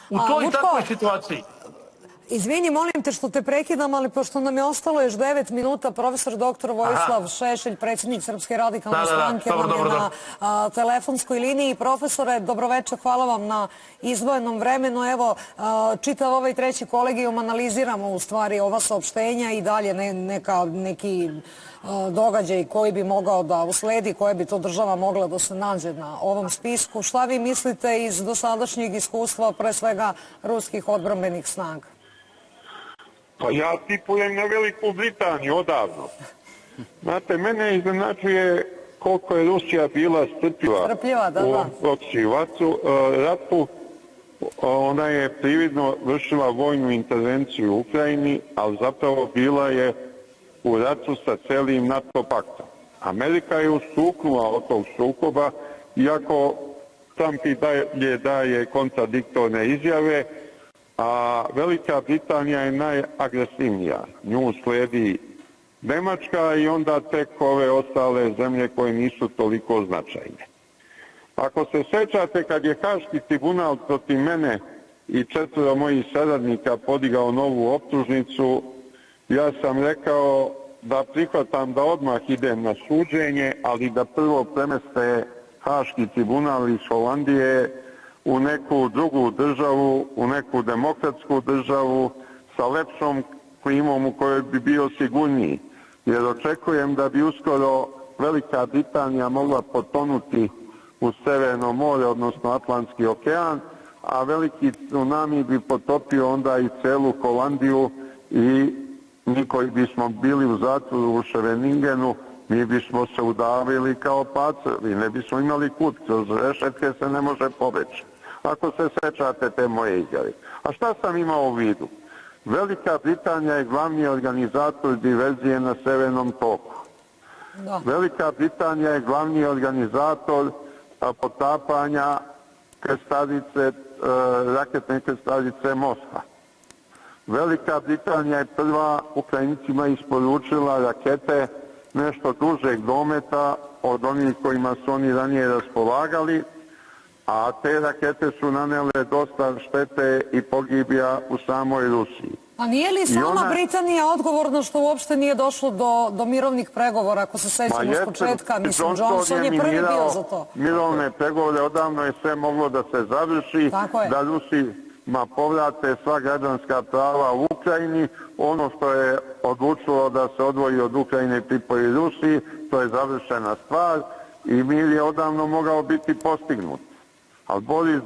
u toj takvoj situaciji. Izvini, molim te što te prekidam, ali pošto nam je ostalo još 9 minuta, profesor dr. Vojislav Šešelj, predsjednik Srpske radikalne stranke, nam je na telefonskoj liniji. Profesore, dobroveče, hvala vam na izdvojenom vremenu. Evo, čitav ovaj treći kolegijum analiziramo u stvari ova saopštenja i dalje neki događaj koji bi mogao da usledi, koja bi to država mogla da se nađe na ovom spisku. Šta vi mislite iz dosadašnjeg iskustva, pre svega ruskih odbrambenih snaga? Pa ja tipujem na Veliku Britaniju odavno. Znate, mene iznenađuje koliko je Rusija bila strpljiva u ovom ratu. Ona je prividno vršila vojnu intervenciju u Ukrajini, ali zapravo bila je u ratu sa celim NATO paktom. Amerika je ustuknula od tog sukoba, iako Trump i dalje daje kontradiktorne izjave, a Velika Britanija je najagresivnija. Nju sledi Nemačka i onda tek ove ostale zemlje koje nisu toliko značajne. Ako se sećate, kad je Haški tribunal protiv mene i 4 mojih saradnika podigao novu optužnicu, ja sam rekao da prihvatam da odmah idem na suđenje, ali da prvo premeste Haški tribunal iz Holandije u neku drugu državu, u neku demokratsku državu sa lepšom klimom u kojoj bi bio sigurniji. Jer očekujem da bi uskoro Velika Britanija mogla potonuti u Severno more, odnosno Atlantski okean, a veliki tsunami bi potopio onda i celu Holandiju i mi koji bismo bili u zatvoru u Scheveningenu, mi bismo se udavili kao pacovi, ne bismo imali kut, kroz rešetke se ne može pobeći. Ako se sećate te moje izjave. A šta sam imao u vidu? Velika Britanija je glavni organizator diverzije na Severnom toku. Velika Britanija je glavni organizator potapanja raketne krstarice Moskva. Velika Britanija je prva Ukrajincima isporučila rakete nešto dužeg dometa od onih kojima su oni ranije raspolagali, a te rakete su nanele dosta štete i pogibija u samoj Rusiji. A nije li sama Britanija odgovorna što uopšte nije došlo do mirovnih pregovora, ako se sećamo s početka? Mislim, Johnson je prvi bio za to. Mirovne pregovore, odavno je sve moglo da se završi, da Rusima povrate sva građanska prava u Ukrajini. Ono što je odlučilo da se odvoji od Ukrajine i pripoji Rusiji, to je završena stvar i mir je odavno mogao biti postignut. Ali Boris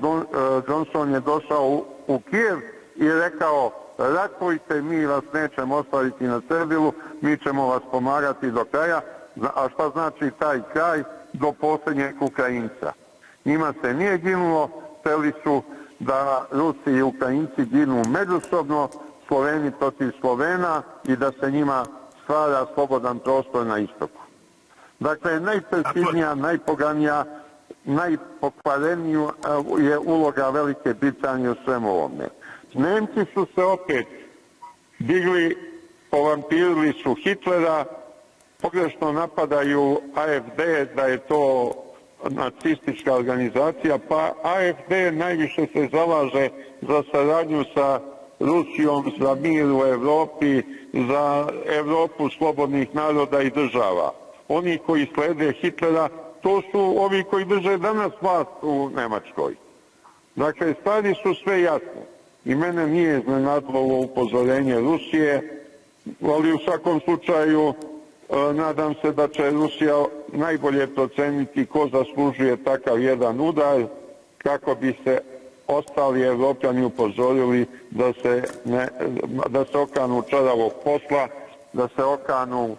Johnson je došao u Kijev i rekao: ratujte, mi vas nećemo ostaviti na cedilu, mi ćemo vas pomagati do kraja. A šta znači taj kraj? Do posljednjeg Ukrajinca. Njima se nije ginulo, hteli su da Rusi i Ukrajinci ginu međusobno, Sloveni protiv Slovena i da se njima stvara slobodan prostor na istoku. Dakle, najperfidnija, najpoganija, najpokvareniju je uloga Velike Britanije u svemu ovome. Nemci su se opet digli, povampirili su Hitlera, pogrešno napadaju AFD da je to nacistička organizacija, pa AFD najviše se zalaže za saradnju sa Rusijom, za mir u Evropi, za Evropu slobodnih naroda i država. Oni koji slede Hitlera, to su ovi koji drže danas vlast u Nemačkoj. Dakle, stvari su sve jasne. I mene nije iznenadilo ovo upozorenje Rusije, ali u svakom slučaju nadam se da će Rusija najbolje proceniti ko zaslužuje takav jedan udar, kako bi se ostali Evropljani upozorili da se okanu čaravog posla, da se okanu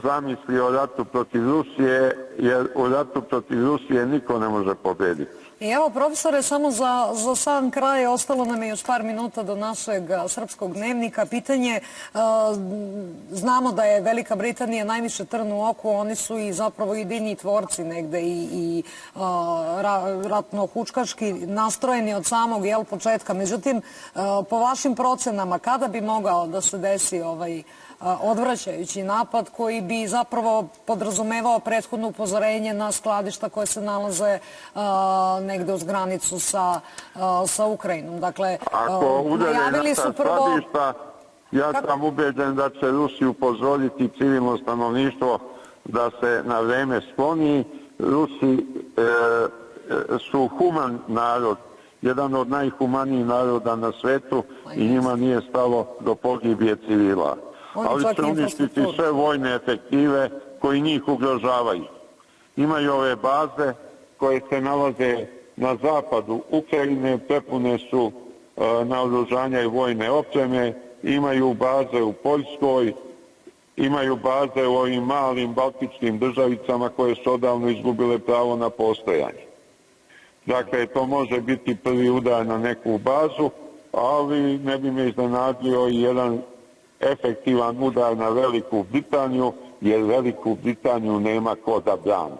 zamisli o ratu protiv Rusije, jer u ratu protiv Rusije niko ne može pobediti. I evo, profesore, samo za sam kraj, ostalo nam je još par minuta do našeg srpskog dnevnika. Pitanje, znamo da je Velika Britanija najviše trn u oku, oni su i zapravo idejni tvorci negde i ratno-hučkaški nastrojeni od samog početka. Međutim, po vašim procenama, kada bi mogao da se desi odvraćajući napad koji bi zapravo podrazumevao prethodno upozorenje na skladišta koje se nalaze negde uz granicu sa Ukrajinom. Dakle, ako udare najavili su prvo... skladišta, ja sam ubeđen da će Rusi upozoriti civilno stanovništvo da se na vreme skloni. Rusi su human narod, jedan od najhumanijih naroda na svetu i njima nije stalo do pogibije civila. Ali će uništiti sve vojne efektive koji njih ugrožavaju. Imaju ove baze koje se nalaze na zapadu Ukrajine, prepune su naoružanja i vojne opreme, imaju baze u Poljskoj, imaju baze u ovim malim baltičkim državicama koje su odavno izgubile pravo na postojanje. Dakle, to može biti prvi udar na neku bazu, ali ne bi me iznenadio i jedan efektivan udar na Veliku Britaniju, jer Veliku Britaniju nema ko da brani.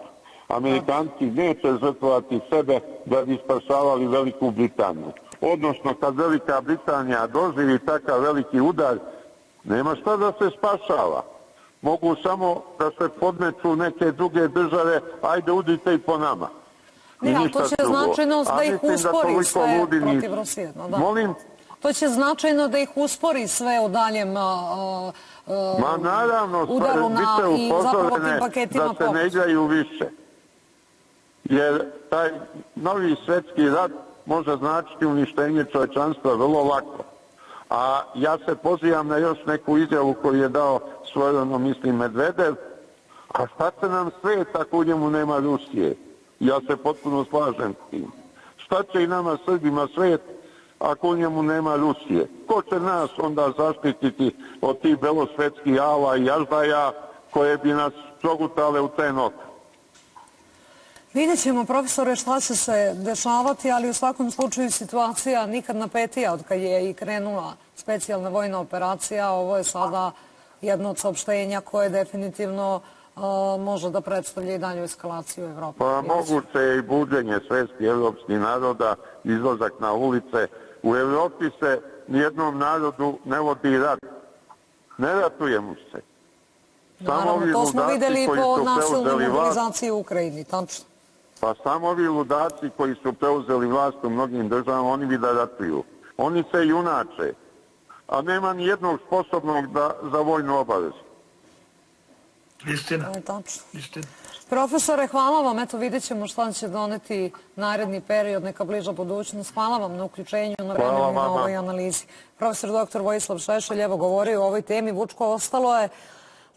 Amerikanci neće žrtvovati sebe da bi spašavali Veliku Britaniju. Odnosno, kad Velika Britanija doživi takav veliki udar, nema šta da se spašava. Mogu samo da se podmeću neke druge države, ajde udrite i po nama. Ne, ali to će značajno da ih uspori sve protiv Rusije. Molim? To će značajno da ih uspori sve u daljem udaru i zapravo tim paketima pomoći. Da se ne igraju više. Jer taj novi svetski rat može značiti uništenje čovečanstva vrlo lako. A ja se pozivam na još neku izjavu koju je dao svojevremeno, mislim, Medvedev. A šta će nam svet ako u njemu nema Rusije? Ja se potpuno slažem s tim. Šta će i nama Srbima svet ako u njemu nema Rusije? Ko će nas onda zaštititi od tih belosvetskih ala i jaždaja koje bi nas progutale u te noge? Vidjet ćemo, profesore, šta će se dešavati, ali u svakom slučaju situacija nikad napetija od kad je i krenula specijalna vojna operacija. Ovo je sada jedno od saopštenja koje definitivno može da predstavlja i dalju eskalaciju u Evropi. Pa moguće je i buđenje svesti evropskih naroda, izlazak na ulice. U Evropi se nijednom narodu ne vodi rat. Ne ratuje mu se. Naravno, to smo videli po nasilnoj mobilizaciji u Ukrajini, tačno. Pa samo ovi ludaci koji su preuzeli vlast u mnogim državama, oni bi da ratuju. Oni se junače, a nema ni jednog sposobnog za vojnu obavezu. Istina. Profesore, hvala vam. Eto, vidjet ćemo šta će doneti naredni period, neka bliža budućnost. Hvala vam na uključenju, na vremenu i na ovoj analizi. Profesor dr. Vojislav Šešelj, evo, govorio o ovoj temi. Vučko, ostalo je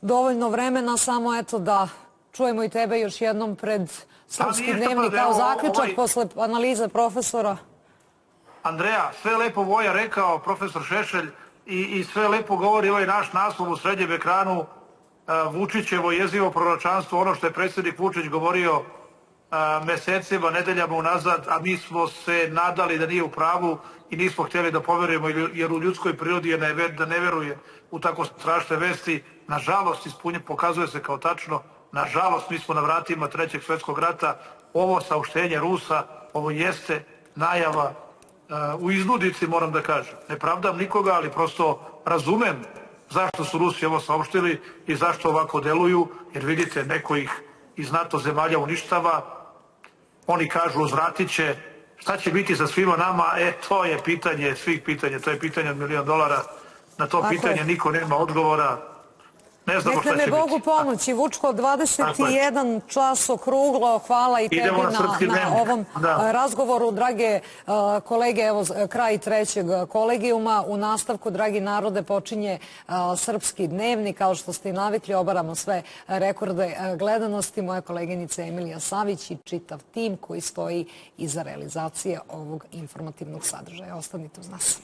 dovoljno vremena, samo eto da čujemo i tebe još jednom pred Srpski dnevnik kao zaključak posle analize profesora. Andreja, sve lepo Voja rekao, profesor Šešelj, i sve lepo govori ovaj naš naslov u srednjem ekranu, Vučićevo jezivo proročanstvo, ono što je predsjednik Vučić govorio mesecima, nedeljama unazad, a mi smo se nadali da nije u pravu i nismo htjeli da poverujemo, jer u ljudskoj prirodi je da ne veruje u tako strašne vesti. Nažalost, pokazuje se kao tačno. Nažalost, mi smo na vratima Trećeg svjetskog rata. Ovo saopštenje Rusa, ovo jeste najava u iznudici, moram da kažem. Ne pravdam nikoga, ali prosto razumem zašto su Rusi ovo saopštili i zašto ovako deluju, jer vidite, neko ih iz NATO zemalja uništava. Oni kažu, uzvratit će. Šta će biti sa svima nama? To je pitanje svih pitanja. To je pitanje od $1 milion. Na to pitanje niko nema odgovora. Ne znamo šta će biti. Neka me Bogu pomoći. Vučko, 21 čas okruglo. Hvala i tebi na ovom razgovoru. Drage kolege, evo kraj trećeg kolegijuma. U nastavku, dragi narode, počinje Srpski dnevnik. Kao što ste i navikli, obaramo sve rekorde gledanosti. Moja koleginica Emilija Savić i čitav tim koji stoji iza realizacije ovog informativnog sadržaja. Ostanite uz nas.